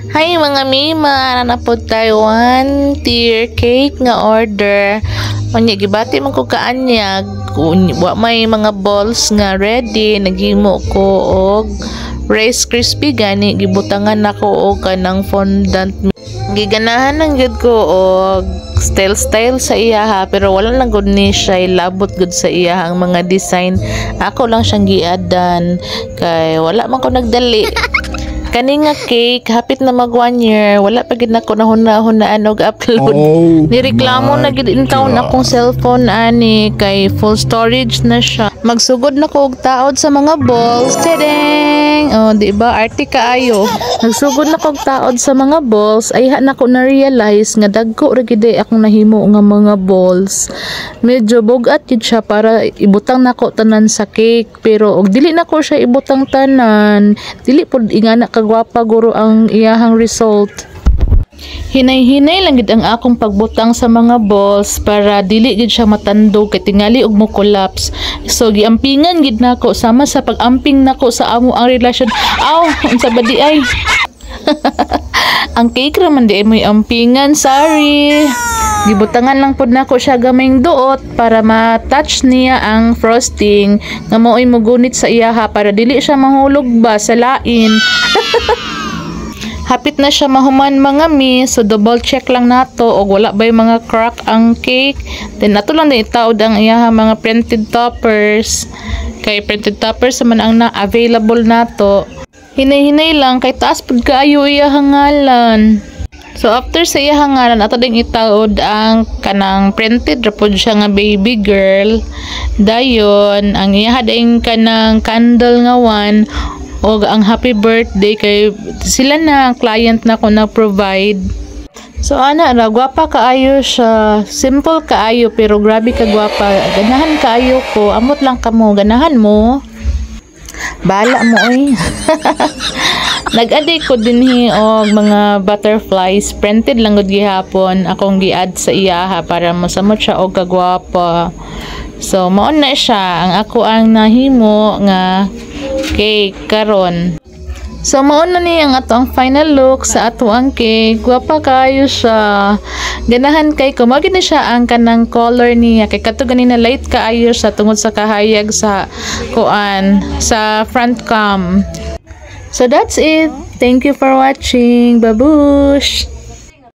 Hi mga mima, na po tayo 1 tier cake nga order. Unya gibati man ko kaanyag, wa may mga balls nga ready, naghimo ko og Rice Crispy gani gibutangan nako og kanang fondant. Giganahan lang gud ko og style sa iya ha, pero wala lang gud ni siya labot gud sa iya ang mga design. Ako lang siyang giadan kay wala man ko nagdali. Kani nga cake hapit na mag 1 year, wala pa gid nako nahuna-hunaan og upload. Nireklamo na gid in taon akong cellphone ani kay full storage na siya. Magsugod na ko og taod sa mga balls. Tadeng! Oh, di ba arte kaayo. Nagsugod na ko og taod sa mga balls ay ha nako na realize nga dagko ra gid akong nahimo nga mga balls. Medyo bugat gid siya para ibutang nako tanan sa cake, pero og dili nako siya ibutang tanan. Dili pud ingana kagwapa guro ang iyahang result. Hinay-hinay lang gid ang akong pagbutang sa mga balls para dili gid siya matandog kay tingali og mo collapse. So giampingan gid nako sama sa pag-amping nako sa amo ang relasyon. Aw, unsa ba di ay? Ang cake raman di mo'y ampingan, sorry. Gibutangan lang pod nako siya gamay duot para ma-touch niya ang frosting nga mo'y mugunit sa iyaha para dili siya mahulog ba sa lain. Hapit na siya mahuman mga mi, so double check lang nato og wala bay mga crack ang cake. Then nato lang din itaod ang iyaha mga printed toppers. Kay printed toppers man ang na-available nato. Hinay-hinay lang kay taas pud kaayo iyahang ngalan. So after sa iyahang ngalan ato ding itaod ang kanang printed ra pud siya nga baby girl. Dayon ang iyaha ding kanang candle nga one o ang happy birthday kay sila na ang client na ko na provide. So ana ra gwapa kaayo siya, simple kaayo pero grabe ka gwapa. Ganahan kaayo ko, amot lang kamo, ganahan mo. Bala mo oy. Nag-add ko dinhi og mga butterflies, printed lang gud gihapon akong gi-add sa iyaha para masamot siya og kagwapa. So mao na siya ang ako ang nahimo nga cake karon. So mao na ni ang ato ang final look sa ato ang cake. Gwapa kayo siya. Ganahan kay ko mao na siya ang kanang color niya kay kadto ganina light kaayo sa tungod sa kahayag sa kuan sa front cam. So that's it. Thank you for watching. Babush.